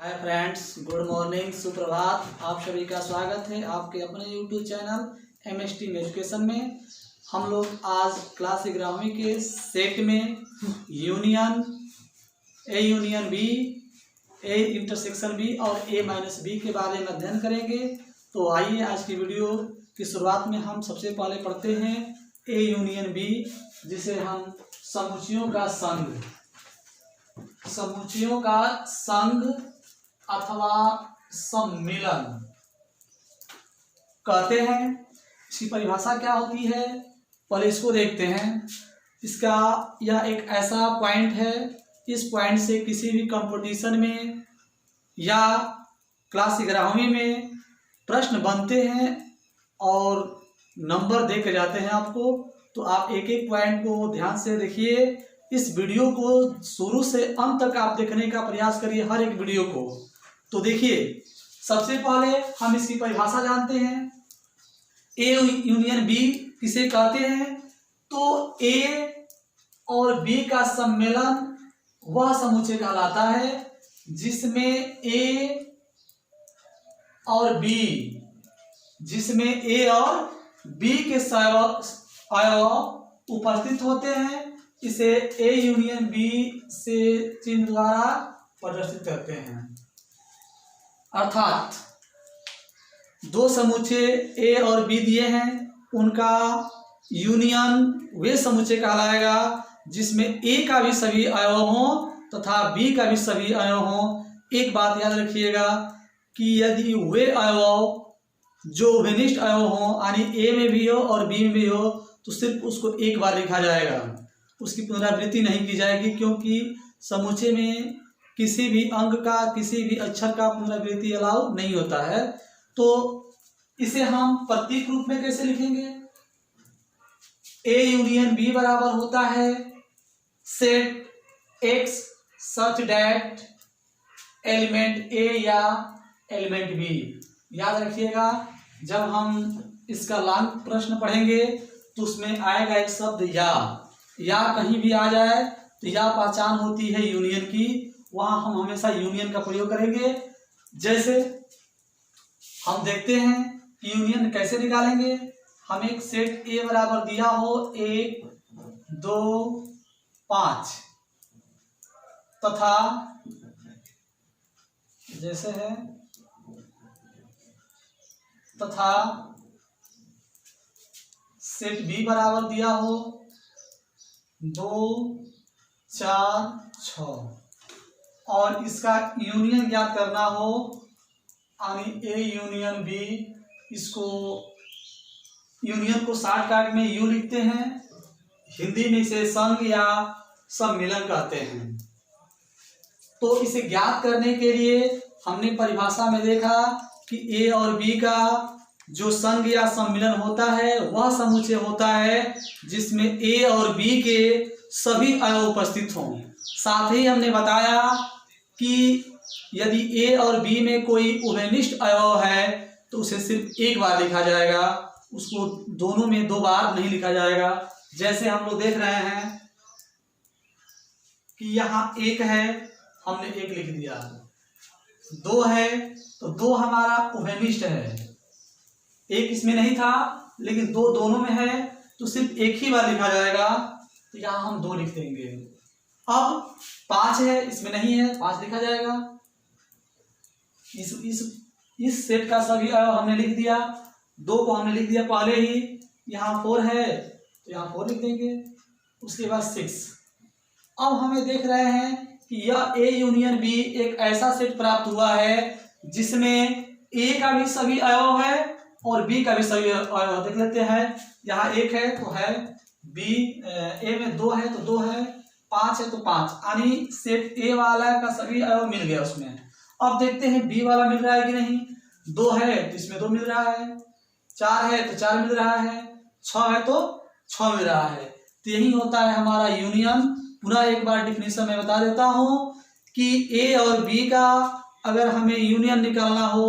Hi friends, good morning, सुप्रभात। आप सभी का स्वागत है आपके अपने यूट्यूब चैनल एमएसटी एजुकेशन में। हम लोग आज क्लास 11वीं के सेट में union, A union B, A intersection B और ए माइनस बी के बारे में अध्ययन करेंगे। तो आइए आज की वीडियो की शुरुआत में हम सबसे पहले पढ़ते हैं ए यूनियन बी, जिसे हम समुच्चयों का संघ अथवा सम्मिलन कहते हैं। इसकी परिभाषा क्या होती है, पहले इसको देखते हैं। इसका यह एक ऐसा पॉइंट है, इस पॉइंट से किसी भी कंपटीशन में या क्लास 11वीं में प्रश्न बनते हैं और नंबर दे के जाते हैं आपको। तो आप एक एक पॉइंट को ध्यान से देखिए। इस वीडियो को शुरू से अंत तक आप देखने का प्रयास करिए, हर एक वीडियो को। तो देखिए, सबसे पहले हम इसकी परिभाषा जानते हैं। ए यूनियन बी किसे कहते हैं? तो ए और बी का सम्मेलन वह समुच्चय कहलाता है जिसमें ए और बी के अवयव उपस्थित होते हैं। इसे ए यूनियन बी से चिन्ह द्वारा प्रदर्शित करते हैं। अर्थात दो समुच्चय ए और बी दिए हैं, उनका यूनियन वे समुच्चय कहलाएगा जिसमें ए का भी सभी अवयव हों तथा बी का भी सभी अवयव हों। एक बात याद रखिएगा कि यदि वे अवयव जो विनिष्ट अवयव हों, यानी ए में भी हो और बी में भी हो, तो सिर्फ उसको एक बार लिखा जाएगा, उसकी पुनरावृत्ति नहीं की जाएगी, क्योंकि समुच्चय में किसी भी अंक का, किसी भी अक्षर का पुनरावृत्ति अलाउ नहीं होता है। तो इसे हम प्रतीक रूप में कैसे लिखेंगे? ए यूनियन बी बराबर होता है set x such that element a या एलिमेंट बी। याद रखिएगा, जब हम इसका लॉन्ग प्रश्न पढ़ेंगे तो उसमें आएगा एक शब्द या कहीं भी आ जाए तो या पहचान होती है यूनियन की, वहां हम हमेशा यूनियन का प्रयोग करेंगे। जैसे हम देखते हैं कि यूनियन कैसे निकालेंगे। हम एक सेट ए बराबर दिया हो 1, 2, 5 तथा जैसे है तथा सेट बी बराबर दिया हो 2, 4, 6 और इसका यूनियन ज्ञात करना हो, यानी ए यूनियन बी। इसको यूनियन को शॉर्टकट में यू लिखते हैं, हिंदी में इसे संघ या सम्मिलन कहते हैं। तो इसे ज्ञात करने के लिए हमने परिभाषा में देखा कि ए और बी का जो संघ या सम्मिलन होता है वह समुच्चय होता है जिसमें ए और बी के सभी अवयव उपस्थित हों। साथ ही हमने बताया कि यदि ए और बी में कोई उभयनिष्ठ अवयव है तो उसे सिर्फ एक बार लिखा जाएगा, उसको दोनों में दो बार नहीं लिखा जाएगा। जैसे हम लोग देख रहे हैं कि यहाँ 1 है, हमने 1 लिख दिया, 2 है तो 2 हमारा उभयनिष्ठ है, 1 इसमें नहीं था लेकिन 2 दोनों में है तो सिर्फ एक ही बार लिखा जाएगा, तो यहाँ हम 2 लिख देंगे। अब 5 है, इसमें नहीं है, 5 लिखा जाएगा। इस सेट का सभी अवयव हमने लिख दिया, 2 को हमने लिख दिया पहले ही। यहाँ 4 है तो यहाँ 4 लिख देंगे। उसके बाद 6। अब हमें देख रहे हैं कि यह ए यूनियन बी एक ऐसा सेट प्राप्त हुआ है जिसमें ए का भी सभी अवयव है और बी का भी सभी अवयव। देख लेते हैं, यहाँ 1 है तो है, बी ए में 2 है तो 2 है, 5 है तो 5, यानी सेट ए वाला का सभी अवयव मिल गया उसमें। अब देखते हैं बी वाला मिल रहा है कि नहीं। 2 है तो इसमें 2 मिल रहा है, 4 है तो 4 मिल रहा है, 6 है तो 6 मिल रहा है। तो यही होता है हमारा यूनियन। पुनः एक बार डिफिनेशन में बता देता हूं कि ए और बी का अगर हमें यूनियन निकालना हो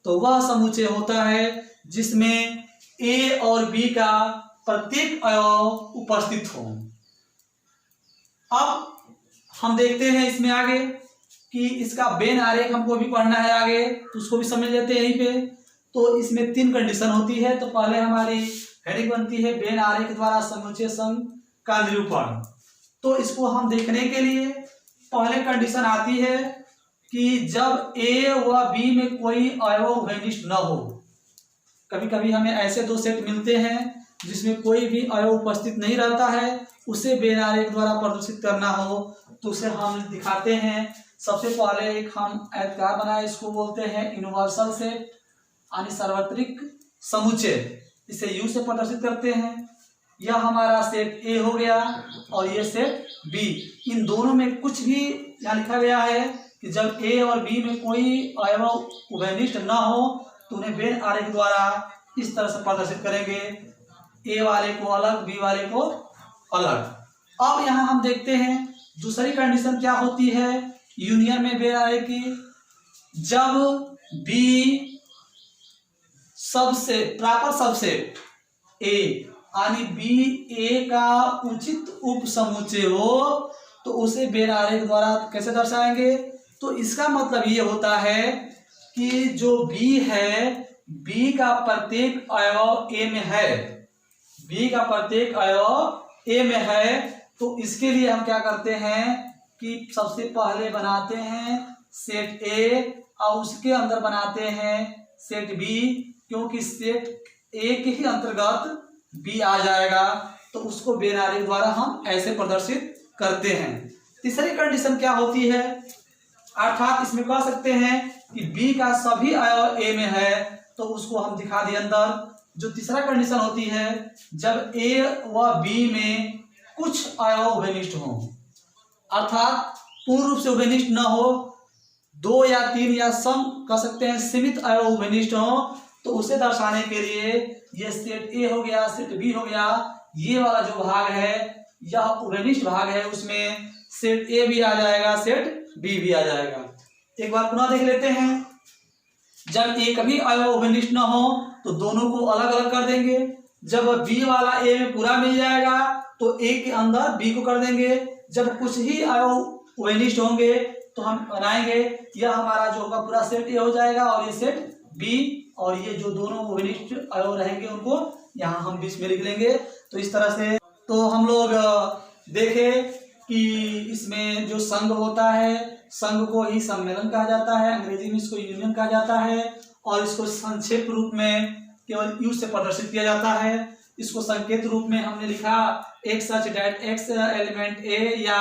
तो वह समुच्चय होता है जिसमें ए और बी का प्रत्येक अवयव उपस्थित हो। अब हम देखते हैं इसमें आगे कि इसका बेन आरेख हमको भी पढ़ना है आगे, तो उसको भी समझ लेते हैं यहीं पे। तो इसमें 3 कंडीशन होती है। तो पहले हमारी हेडिंग बनती है बेन आरेख द्वारा समुच्चय संघ का निरूपण। तो इसको हम देखने के लिए पहले कंडीशन आती है कि जब ए व बी में कोई अवयव उभयनिष्ठ न हो। कभी कभी हमें ऐसे 2 सेट मिलते हैं जिसमें कोई भी अवयव उपस्थित नहीं रहता है, उसे बेन आरेख द्वारा प्रदर्शित करना हो तो उसे हम दिखाते हैं। सबसे पहले एक हम आयताकार बनाए, इसको बोलते हैं यूनिवर्सल सेट यानी सार्वत्रिक समुच्चय। इसे यू से प्रदर्शित करते हैं। यह हमारा सेट ए हो गया और ये सेट बी। इन दोनों में कुछ भी यहाँ लिखा गया है कि जब ए और बी में कोई अवयव उभयनिष्ठ न हो तो उन्हें बेन आरेख द्वारा इस तरह से प्रदर्शित करेंगे, ए वाले को अलग, बी वाले को अलग। अब यहाँ हम देखते हैं दूसरी कंडीशन क्या होती है यूनियन में बेन आरेख की। जब B subset proper subset A यानी बी ए का उचित उप समुच्चय हो तो उसे बेन आरेख द्वारा कैसे दर्शाएंगे। तो इसका मतलब ये होता है कि जो बी है, बी का प्रत्येक अवयव ए में है, बी का प्रत्येक अवयव ए में है। तो इसके लिए हम क्या करते हैं कि सबसे पहले बनाते हैं सेट ए और उसके अंदर बनाते हैं सेट बी, क्योंकि सेट ए के ही अंतर्गत बी आ जाएगा। तो उसको बेन आरेख द्वारा हम ऐसे प्रदर्शित करते हैं। तीसरी कंडीशन क्या होती है, अर्थात इसमें कह सकते हैं कि बी का सभी अवयव ए में है तो उसको हम दिखा दिए अंदर। जो तीसरा कंडीशन होती है जब ए व बी में कुछ अवयव उभयनिष्ठ हो, अर्थात पूर्ण रूप से उभयनिष्ठ न हो, 2 या 3 या सम कह सकते हैं सीमित अवयव उभयनिष्ठ हो, तो उसे दर्शाने के लिए ये सेट ए हो गया, सेट बी हो गया, ये वाला जो भाग है यह उभयनिष्ठ भाग है, उसमें सेट ए भी आ जाएगा, सेट बी भी आ जाएगा। एक बार पुनः देख लेते हैं। जब एक भी अवयव उभयनिष्ठ न हो तो दोनों को अलग अलग कर देंगे। जब बी वाला ए में पूरा मिल जाएगा तो ए के अंदर बी को कर देंगे। जब कुछ ही अवयव उभयनिष्ठ होंगे तो हम बनाएंगे, यह हमारा जो होगा पूरा सेट ए हो जाएगा और ये सेट बी, और ये जो दोनों उभयनिष्ठ अवयव रहेंगे उनको यहाँ हम बीच में लिख लेंगे। तो इस तरह से तो हम लोग देखें कि इसमें जो संघ होता है, संघ को ही सम्मेलन कहा जाता है, अंग्रेजी में इसको यूनियन कहा जाता है, और इसको संक्षेप रूप में केवल यू से प्रदर्शित किया जाता है। इसको संकेत रूप में हमने लिखा x such that x element a या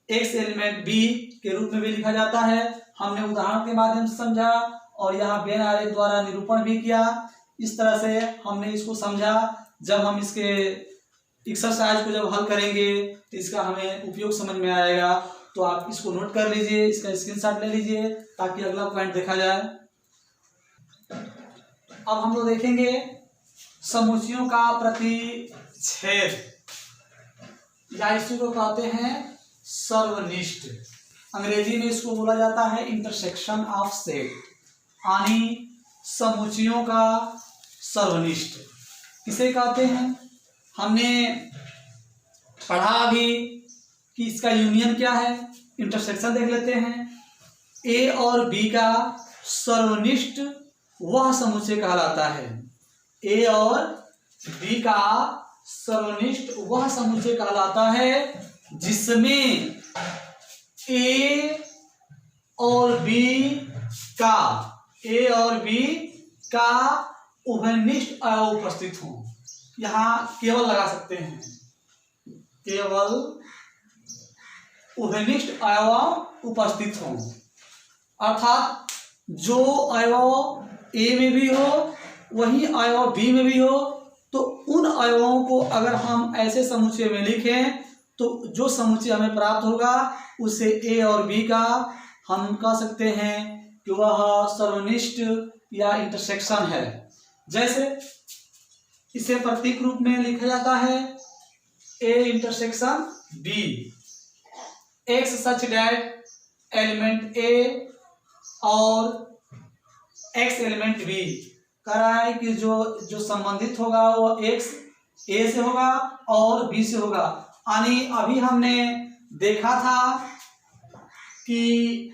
एक्स एलिमेंट बी के रूप में भी लिखा जाता है। हमने उदाहरण के माध्यम से समझा और यहाँ बेन आरेख द्वारा निरूपण भी किया। इस तरह से हमने इसको समझा। जब हम इसके एक्सरसाइज को जब हल करेंगे तो इसका हमें उपयोग समझ में आएगा। तो आप इसको नोट कर लीजिए, इसका स्क्रीनशॉट ले लीजिए ताकि अगला पॉइंट देखा जाए। अब हम लोग देखेंगे समुच्चयों का प्रतिच्छेद, या इसी को कहते हैं सर्वनिष्ठ। अंग्रेजी में इसको बोला जाता है इंटरसेक्शन ऑफ सेट, यानी समुच्चयों का सर्वनिष्ठ किसे कहते हैं। हमने पढ़ा अभी कि इसका यूनियन क्या है, इंटरसेक्शन देख लेते हैं। ए और बी का सर्वनिष्ठ वह समुच्चय कहलाता है। ए और बी का सर्वनिष्ठ वह समुच्चय कहलाता है जिसमें ए और बी का उभयनिष्ठ अवयव उपस्थित हो। यहाँ केवल लगा सकते हैं, केवल उभयनिष्ठ अवयव उपस्थित हो, अर्थात जो अवयव ए में भी हो वही अवयव बी में भी हो। तो उन अवयवों को अगर हम ऐसे समुच्चय में लिखें तो जो समुच्चय हमें प्राप्त होगा उसे ए और बी का हम कह सकते हैं कि वह सर्वनिष्ठ या इंटरसेक्शन है। जैसे इसे प्रतीक रूप में लिखा जाता है a intersection b, x such that element a और एक्स एलिमेंट बी। कह रहा है कि जो संबंधित होगा वो एक्स ए से होगा और बी से होगा। यानी अभी हमने देखा था कि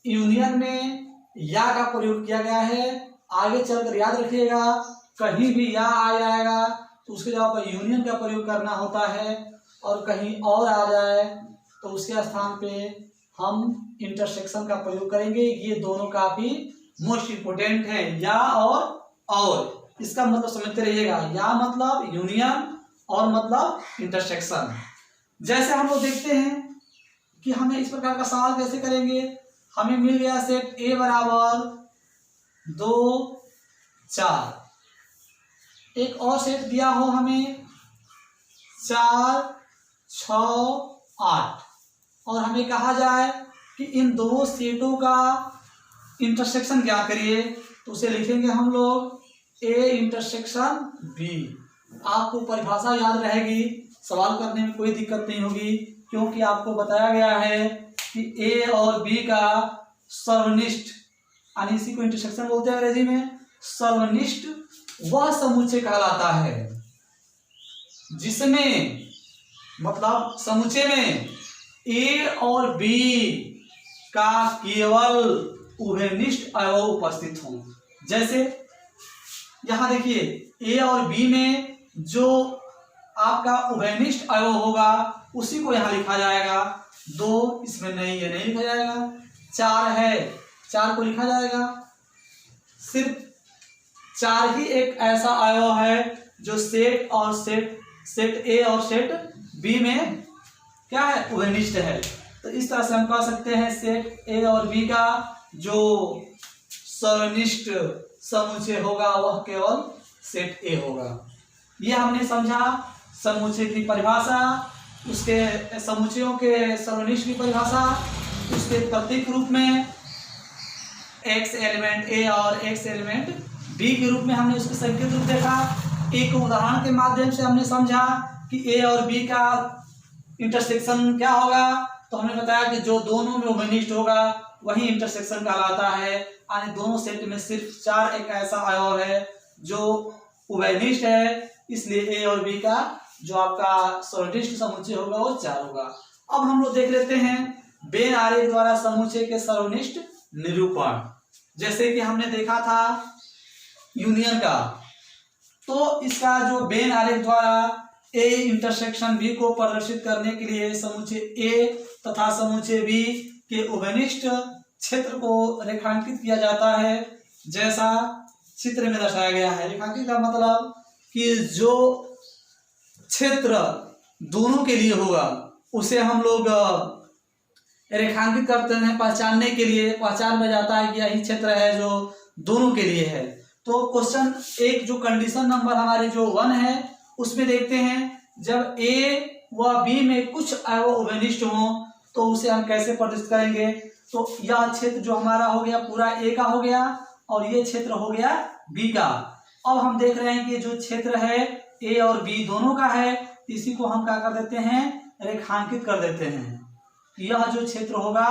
यूनियन में या का प्रयोग किया गया है। आगे चलकर याद रखिएगा, कहीं भी या आ जाएगा तो उसके जगह पर यूनियन का प्रयोग करना होता है, और कहीं और आ जाए तो उसके स्थान पे हम इंटरसेक्शन का प्रयोग करेंगे। ये दोनों काफी मोस्ट इंपोर्टेंट है, या और इसका मतलब समझते रहिएगा। या मतलब यूनियन और मतलब इंटरसेक्शन। जैसे हम लोग देखते हैं कि हमें इस प्रकार का सवाल कैसे करेंगे। हमें मिल गया सेट ए बराबर 2 4, एक और सेट दिया हो हमें 4 6 8, और हमें कहा जाए कि इन दो सेटों का इंटरसेक्शन क्या करिए, तो उसे लिखेंगे हम लोग ए इंटरसेक्शन बी। आपको परिभाषा याद रहेगी, सवाल करने में कोई दिक्कत नहीं होगी, क्योंकि आपको बताया गया है कि ए और बी का सर्वनिष्ठ, यानी इसी को इंटरसेक्शन बोलते हैं अंग्रेजी में, सर्वनिष्ठ वह समुच्चय कहलाता है जिसमें, मतलब समुच्चय में ए और बी का केवल उभयनिष्ठ अवयव उपस्थित हों। जैसे यहां देखिए, ए और बी में जो आपका उभयनिष्ठ अवयव होगा उसी को यहां लिखा जाएगा। 2 इसमें नहीं है, नहीं लिखा जाएगा। 4 है, 4 को लिखा जाएगा। सिर्फ 4 ही एक ऐसा अवयव है जो सेट ए और सेट बी में क्या है, उभयनिष्ठ है। तो इस तरह से हम कह सकते हैं सेट ए और बी का जो सर्वनिष्ठ समुच्चय होगा वह केवल सेट ए होगा। यह हमने समझा समुच्चय की परिभाषा, उसके समुच्चयों के सर्वनिष्ठ की परिभाषा, उसके प्रतीक रूप में एक्स एलिमेंट ए और एक्स एलिमेंट बी के रूप में हमने उसके संकेत रूप देखा। एक उदाहरण के माध्यम से हमने समझा कि ए और बी का इंटरसेक्शन क्या होगा, तो हमने बताया कि जो दोनों में उभयनिष्ठ होगा वही इंटरसेक्शन कहलाता है। यानी दोनों सेट में सिर्फ 4 एक ऐसा अवयव है जो उभयनिष्ठ है, इसलिए ए और बी का जो आपका सर्वनिष्ठ समुच्चय होगा वो 4 होगा। अब हम लोग देख लेते हैं वेन आरेख द्वारा समुच्चय के सर्वनिष्ठ निरूपण। जैसे कि हमने देखा था यूनियन का, तो इसका जो वेन आरेख द्वारा ए इंटरसेक्शन बी को प्रदर्शित करने के लिए समुच्चय ए तथा समुच्चय बी के उभयनिष्ठ क्षेत्र को रेखांकित किया जाता है, जैसा चित्र में दर्शाया गया है। रेखांकित का मतलब कि जो क्षेत्र दोनों के लिए होगा उसे हम लोग रेखांकित करते हैं पहचानने के लिए। पहचान में जाता है कि यही क्षेत्र है जो दोनों के लिए है। तो क्वेश्चन एक जो कंडीशन नंबर हमारी जो 1 है उसमें देखते हैं, जब ए व बी में कुछ अवयव उभयनिष्ठ हों तो उसे हम कैसे प्रदर्शित करेंगे। तो यह क्षेत्र जो हमारा हो गया पूरा ए का हो गया, और ये क्षेत्र हो गया बी का। अब हम देख रहे हैं कि जो क्षेत्र है ए और बी दोनों का है, इसी को हम क्या कर देते हैं, रेखांकित कर देते हैं। यह जो क्षेत्र होगा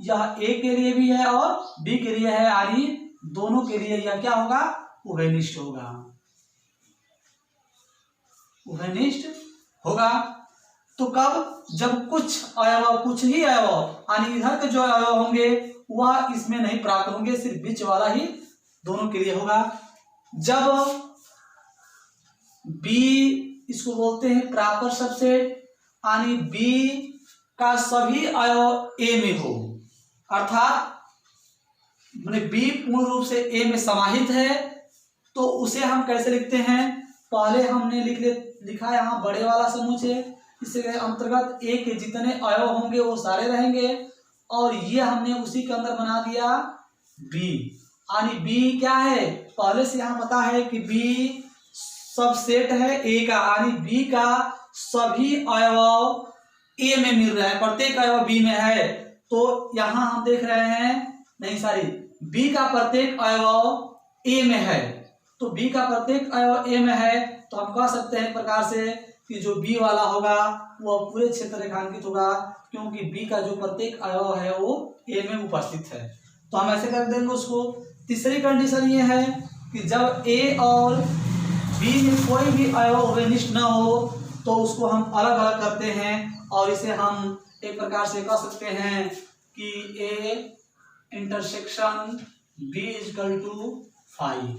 यह ए के लिए भी है और बी के लिए है, यानी दोनों के लिए यह क्या होगा, उभयनिष्ठ होगा। उभयनिष्ठ होगा तो कब, जब कुछ अवयव, कुछ ही अवयव, यानी इधर के जो अवयव होंगे वह इसमें नहीं प्राप्त होंगे, सिर्फ बीच वाला ही दोनों के लिए होगा। जब बी, इसको बोलते हैं प्रॉपर सबसेट, यानी बी का सभी अवयव ए में हो, अर्थात माने बी पूर्ण रूप से ए में समाहित है, तो उसे हम कैसे लिखते हैं। पहले हमने लिखा यहाँ बड़े वाला समुच्चय, इसके अंतर्गत ए के जितने अवयव होंगे वो सारे रहेंगे, और ये हमने उसी के अंदर बना दिया बी। यानी बी क्या है, पहले से यहाँ पता है कि बी सब सेट है ए का, यानी बी का सभी अवयव ए में मिल रहा है, प्रत्येक अवयव बी में है। तो यहाँ हम देख रहे हैं, नहीं सॉरी, बी का प्रत्येक अवयव ए में है, तो बी का प्रत्येक अवयव ए में है, तो हम कह सकते हैं प्रकार से कि जो बी वाला होगा वो पूरे क्षेत्र रेखांकित होगा, क्योंकि बी का जो प्रत्येक अवयव है वो ए में उपस्थित है। तो हम ऐसे कर देंगे उसको। तीसरी कंडीशन ये है कि जब ए और बी में कोई भी अवयव उभयनिष्ठ न हो तो उसको हम अलग अलग करते हैं, और इसे हम एक प्रकार से कह सकते हैं कि A intersection B equal to 5।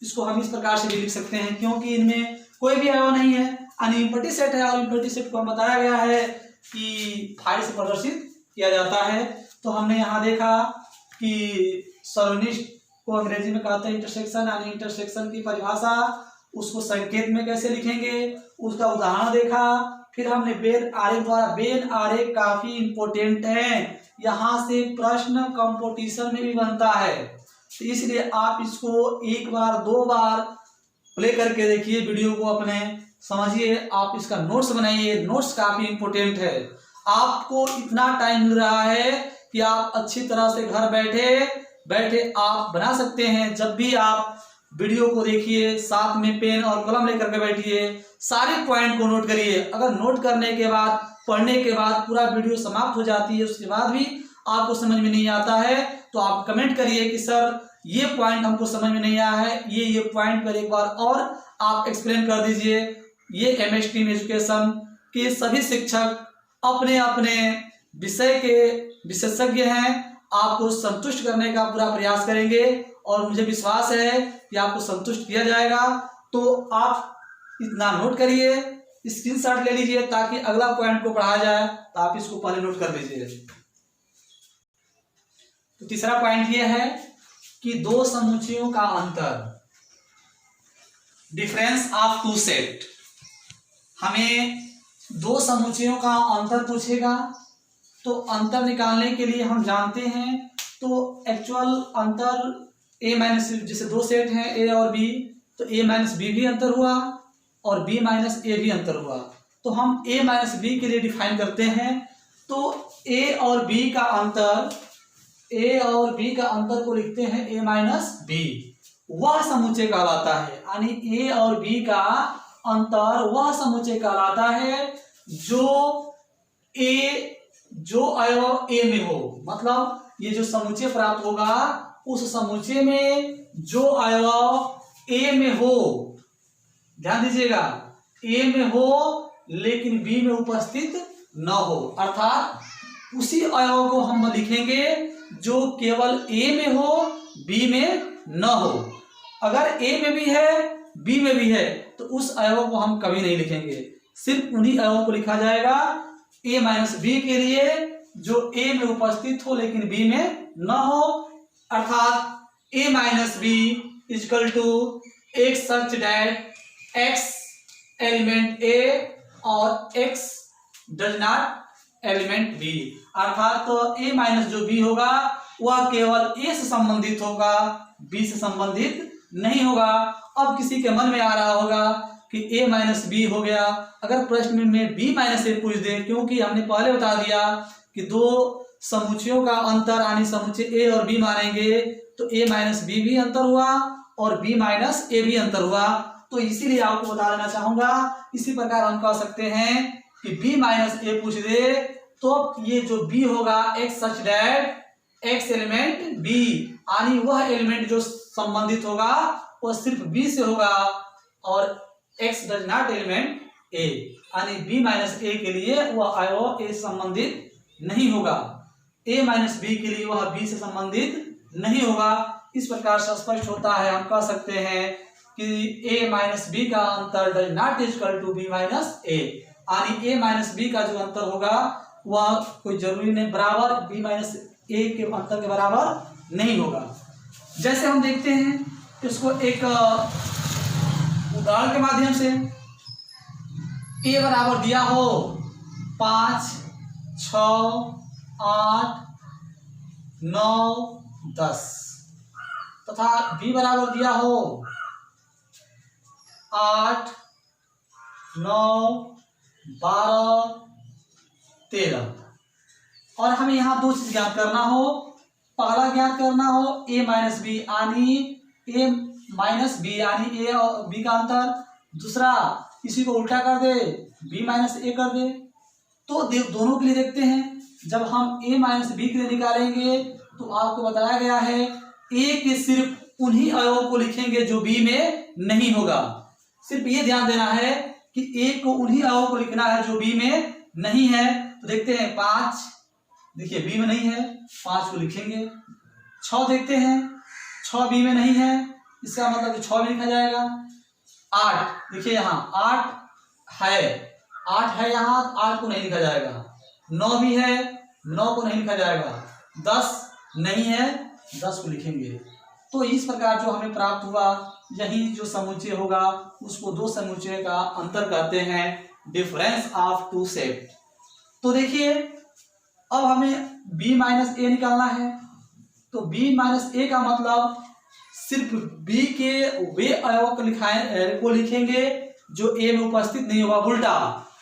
इसको हम इस प्रकार से भी लिख सकते हैं क्योंकि इनमें कोई भी अवयव नहीं है, अनइम्पटी सेट है और इम्पटी सेट को बताया गया है कि 5 से प्रदर्शित किया जाता है। तो हमने यहाँ देखा कि सरोनिस्ट को अंग्रेजी में कहते हैं इंटरसेक्शन, यानी इंटरसेक्शन की परिभाषा, उसको संकेत में कैसे लिखेंगे उसका उदाहरण देखा। फिर हमने वेन आरेख द्वारा, वेन आरेख काफी इंपॉर्टेंट है, यहाँ से प्रश्न कंपटीशन में भी बनता है, तो इसलिए आप इसको एक बार दो बार प्ले करके देखिए, वीडियो को अपने समझिए, आप इसका नोट्स बनाइए, नोट्स काफी इंपॉर्टेंट है। आपको इतना टाइम मिल रहा है कि आप अच्छी तरह से घर बैठे आप बना सकते हैं। जब भी आप वीडियो को देखिए, साथ में पेन और कलम लेकर के बैठिए, सारे पॉइंट को नोट करिए। अगर नोट करने के बाद, पढ़ने के बाद पूरा वीडियो समाप्त हो जाती है, उसके बाद भी आपको समझ में नहीं आता है, तो आप कमेंट करिए कि सर ये पॉइंट हमको समझ में नहीं आया है, ये पॉइंट पर एक बार और आप एक्सप्लेन कर दीजिए। ये MS टीम एजुकेशन के सभी शिक्षक अपने अपने विषय के विशेषज्ञ हैं, आपको संतुष्ट करने का पूरा प्रयास करेंगे और मुझे विश्वास है कि आपको संतुष्ट किया जाएगा। तो आप इतना नोट करिए, स्क्रीनशॉट ले लीजिए ताकि अगला पॉइंट को पढ़ा जाए तो आप इसको पहले नोट कर लीजिए। तो तीसरा पॉइंट ये है कि दो समुच्चयों का अंतर, डिफरेंस ऑफ टू सेट। हमें दो समुच्चयों का अंतर पूछेगा, तो अंतर निकालने के लिए हम जानते हैं, तो एक्चुअल अंतर A माइनस, जैसे दो सेट हैं A और B, तो A माइनस B भी अंतर हुआ और B माइनस A भी अंतर हुआ। तो हम A माइनस B के लिए डिफाइन करते हैं, तो A और B का अंतर, A और B का अंतर को लिखते हैं A माइनस B, वह समुच्चय कहलाता है। यानी A और B का अंतर वह समुच्चय कहलाता है जो अवयव A में हो, मतलब ये जो समुच्चय प्राप्त होगा उस समुच्चय में जो अवयव A में हो, ध्यान दीजिएगा, A में हो लेकिन B में उपस्थित न हो, अर्थात उसी अवयव को हम लिखेंगे जो केवल A में हो, B में न हो। अगर A में भी है B में भी है तो उस अवयव को हम कभी नहीं लिखेंगे, सिर्फ उन्हीं अवयव को लिखा जाएगा A माइनस B के लिए जो A में उपस्थित हो लेकिन B में न हो, अर्थात A minus B equal to X such that X element A और X does not element B, अर्थात तो A माइनस जो B होगा वह केवल A से संबंधित होगा, B से संबंधित नहीं होगा। अब किसी के मन में आ रहा होगा कि A माइनस B हो गया, अगर प्रश्न में B माइनस A पूछ दे, क्योंकि हमने पहले बता दिया कि दो समुच्चयों का अंतर यानी समुच्चय A और B मानेंगे, तो A माइनस B भी अंतर हुआ और B माइनस A भी अंतर हुआ। तो इसीलिए आपको बता देना चाहूंगा, इसी प्रकार हम कह सकते हैं कि B माइनस A पूछ दे तो ये जो B होगा X such that X element B, यानी वह एलिमेंट जो संबंधित होगा वह सिर्फ B से होगा और X does not element A, यानी B माइनस A के लिए वह अवयव A से संबंधित नहीं होगा, A माइनस B के लिए वह B से संबंधित नहीं होगा। इस प्रकार से स्पष्ट होता है, हम कह सकते हैं कि A माइनस B का अंतर does not equal to B minus A, यानी A माइनस B का जो अंतर होगा वह कोई जरूरी नहीं बराबर B माइनस A के अंतर के बराबर नहीं होगा। जैसे हम देखते हैं इसको एक उदाहरण के माध्यम से, A बराबर दिया हो 5, 6, 8, 9, 10 तथा B बराबर दिया हो 8, 9, 12, 13 और हमें यहाँ दो चीज ज्ञात करना हो। पहला ज्ञात करना हो A माइनस बी यानी A माइनस बी यानी A और B का अंतर, दूसरा इसी को उल्टा कर दे B माइनस A कर दे। तो दोनों के लिए देखते हैं, जब हम A माइनस B के लिए निकालेंगे तो आपको बताया गया है A के सिर्फ उन्हीं अवयवों को लिखेंगे जो B में नहीं होगा। सिर्फ ये ध्यान देना है कि A को उन्हीं अवयवों को लिखना है जो B में नहीं है। तो देखते हैं 5, देखिए बी में नहीं है, 5 को लिखेंगे। 6 देखते हैं, 6 बी में नहीं है, इसका मतलब कि 6 भी लिखा जाएगा। 8 देखिए यहाँ 8 है यहाँ, 8 को नहीं लिखा जाएगा। 9 भी है, 9 को नहीं लिखा जाएगा। 10 नहीं है, 10 को लिखेंगे। तो इस प्रकार जो हमें प्राप्त हुआ, यही जो समुच्चय होगा उसको दो समुच्चय का अंतर कहते हैं, डिफरेंस ऑफ टू सेट। तो देखिए अब हमें b माइनस ए निकालना है। तो b माइनस ए का मतलब सिर्फ b के वे अवयव को लिखेंगे जो a में उपस्थित नहीं होगा, उल्टा।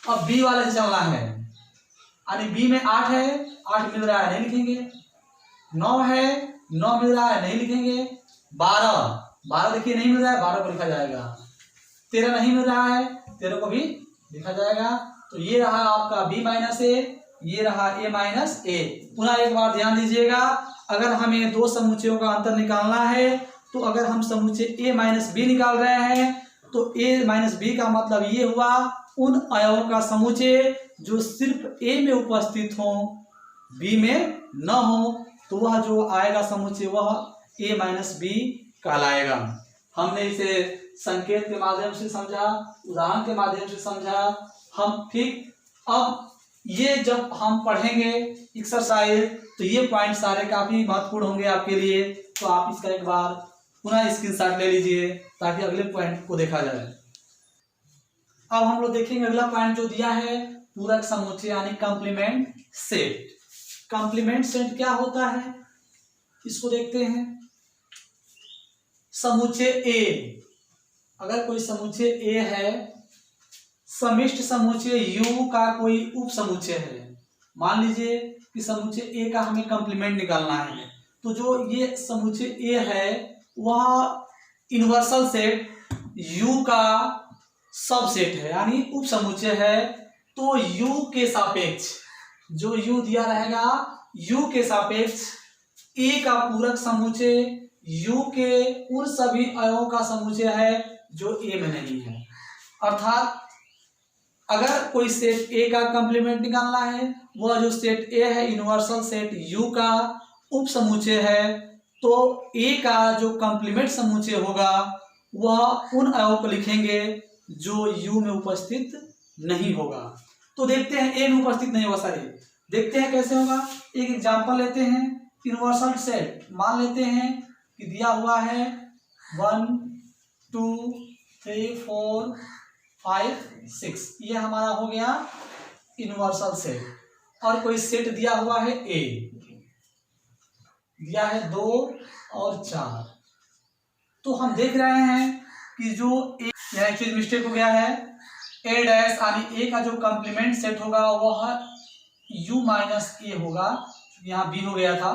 अब b वाले से चलना है, यानी b में 8 है, 8 मिल रहा है नहीं लिखेंगे। 9 है, 9 मिल रहा है नहीं लिखेंगे। 12 देखिए नहीं मिल रहा है, 12 को लिखा जाएगा। 13 नहीं मिल रहा है, 13 को भी लिखा जाएगा। तो ये रहा आपका b माइनस ए, ये रहा a माइनस ए। पुनः एक बार ध्यान दीजिएगा, अगर हमें दो समुच्चयों का अंतर निकालना है तो अगर हम समुच्चय a माइनस बी निकाल रहे हैं तो a माइनस बी का मतलब ये हुआ उन अवयवों का समुच्चय जो सिर्फ a में उपस्थित हो, b में न हो, तो वह जो आएगा समुच्चय वह a माइनस बी कहलाएगा। हमने इसे संकेत के माध्यम से समझा, उदाहरण के माध्यम से समझा हम, ठीक। अब ये जब हम पढ़ेंगे एक्सरसाइज तो ये पॉइंट सारे काफी महत्वपूर्ण होंगे आपके लिए। तो आप इसका एक बार पुनः स्क्रीनशॉट ले लीजिए ताकि अगले पॉइंट को देखा जाए। अब हम लोग देखेंगे अगला पॉइंट जो दिया है, पूरक समुच्चय यानी कॉम्प्लीमेंट सेट। कॉम्प्लीमेंट सेट क्या होता है इसको देखते हैं। समुच्चय ए, अगर कोई समुच्चय ए है, समिष्ट समुच्चय U का कोई उप समुच्चय है। मान लीजिए कि समुच्चय ए का हमें कॉम्प्लीमेंट निकालना है, तो जो ये समुच्चय ए है वह यूनिवर्सल सेट U का सबसेट है, यानी उप समुच्चय है। तो U के सापेक्ष जो U दिया रहेगा, U के सापेक्ष A का पूरक समुच्चय U के उन सभी अवयवों का समुच्चय है जो A में नहीं है। अर्थात अगर कोई सेट A का कॉम्प्लीमेंट निकालना है, वह जो सेट A है यूनिवर्सल सेट U का उप समुच्चय है, तो A का जो कॉम्प्लीमेंट समुच्चय होगा वह उन अवयवों को लिखेंगे जो U में उपस्थित नहीं होगा। तो देखते हैं A में उपस्थित नहीं होगा सारे, देखते हैं कैसे होगा। एक एग्जांपल लेते हैं, यूनिवर्सल सेट मान लेते हैं कि दिया हुआ है 1 2 3 4 5 6, ये हमारा हो गया यूनिवर्सल सेट। और कोई सेट दिया हुआ है A, दिया है 2 और 4। तो हम देख रहे हैं कि जो A, यह एक्चुअली मिस्टेक हो गया है, A डैश यानी A का जो कॉम्प्लीमेंट सेट होगा वह U माइनस ए होगा, यहाँ B हो गया था।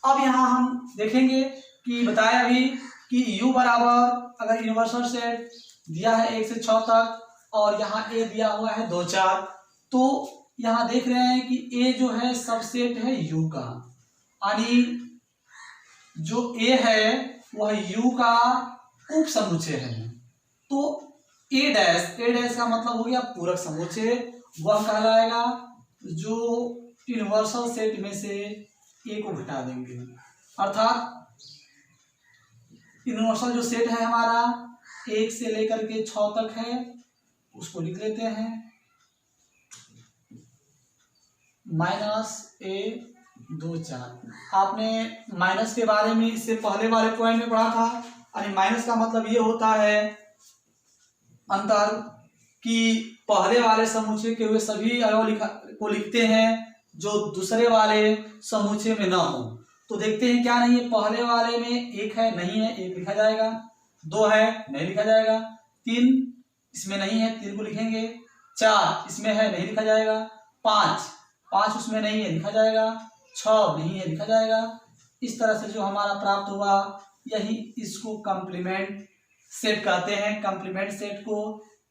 अब यहाँ हम देखेंगे कि बताया अभी कि U बराबर अगर यूनिवर्सल सेट दिया है 1 से 6 तक और यहाँ A दिया हुआ है 2 4, तो यहाँ देख रहे हैं कि A जो है सबसेट है U का, यानी जो A है वह U का उप समुच्चय है। तो A डैश का मतलब हो गया पूरक समुच्चय, वह कहलाएगा जो यूनिवर्सल सेट में से A को घटा देंगे। अर्थात यूनिवर्सल जो सेट है हमारा 1 से लेकर के 6 तक है, उसको लिख लेते हैं -A 2 4। आपने माइनस के बारे में इससे पहले वाले पॉइंट में पढ़ा था, यानी माइनस का मतलब ये होता है अंतर कि पहले वाले समुच्चय के हुए सभी अवयव को लिखते हैं जो दूसरे वाले समुच्चय में ना हो। तो देखते हैं क्या नहीं है, पहले वाले में 1 है नहीं है, 1 लिखा जाएगा। 2 है नहीं लिखा जाएगा। 3 इसमें नहीं है, 3 को लिखेंगे। 4 इसमें है नहीं लिखा जाएगा। 5 उसमें नहीं है, लिखा जाएगा। 6 नहीं है, लिखा जाएगा। इस तरह से जो हमारा प्राप्त हुआ, यही इसको कॉम्प्लीमेंट सेट कहते हैं। कॉम्प्लीमेंट सेट को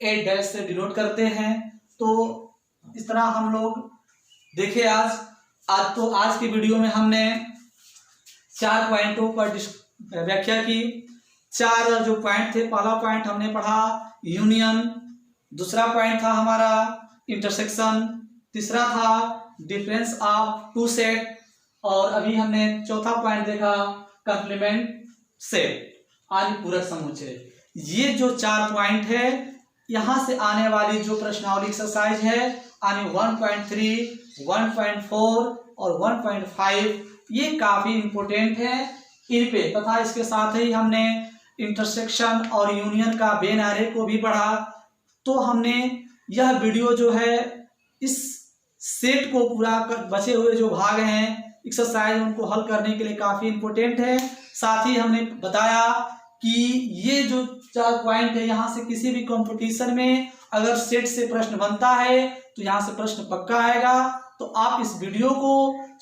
A डैश से डिनोट करते हैं। तो इस तरह हम लोग देखे आज की वीडियो में हमने 4 पॉइंटों पर व्याख्या की। 4 जो पॉइंट थे, पहला पॉइंट हमने पढ़ा यूनियन, दूसरा पॉइंट था हमारा इंटरसेक्शन, तीसरा था डिफरेंस ऑफ टू सेट, और अभी हमने चौथा पॉइंट देखा कंप्लीमेंट सेट यानी पूरक समुच्चय। ये जो 4 पॉइंट है, यहां से आने वाली जो प्रश्नावली एक्सरसाइज है यानी 1.3, 1.4 और 1.5 ये काफी इंपोर्टेंट है इन पे, तथा इसके साथ ही हमने इंटरसेक्शन और यूनियन का वेन एरे को भी पढ़ा। तो हमने यह वीडियो जो है इस सेट को पूरा बचे हुए जो भाग हैं एक्सरसाइज उनको हल करने के लिए काफी इंपॉर्टेंट है। साथ ही हमने बताया कि ये जो 4 पॉइंट है, यहाँ से किसी भी कंपटीशन में अगर सेट से प्रश्न बनता है तो यहाँ से प्रश्न पक्का आएगा। तो आप इस वीडियो को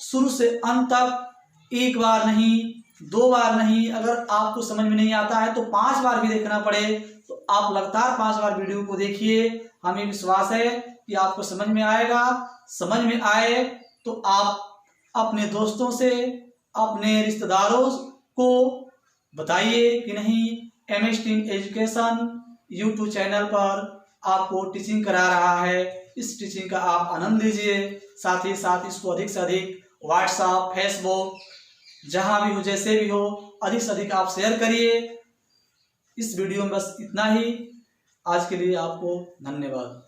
शुरू से अंत तक 1 बार नहीं, 2 बार नहीं, अगर आपको समझ में नहीं आता है तो 5 बार भी देखना पड़े तो आप लगातार 5 बार वीडियो को देखिए। हमें विश्वास है कि आपको समझ में आएगा। समझ में आए तो आप अपने दोस्तों से, अपने रिश्तेदारों को बताइए कि नहीं MS team education YouTube channel पर आपको टीचिंग करा रहा है। इस टीचिंग का आप आनंद लीजिए। साथ ही साथ इसको अधिक से अधिक व्हाट्सएप, फेसबुक, जहां भी हो, जैसे भी हो, अधिक से अधिक आप शेयर करिए। इस वीडियो में बस इतना ही। आज के लिए आपको धन्यवाद।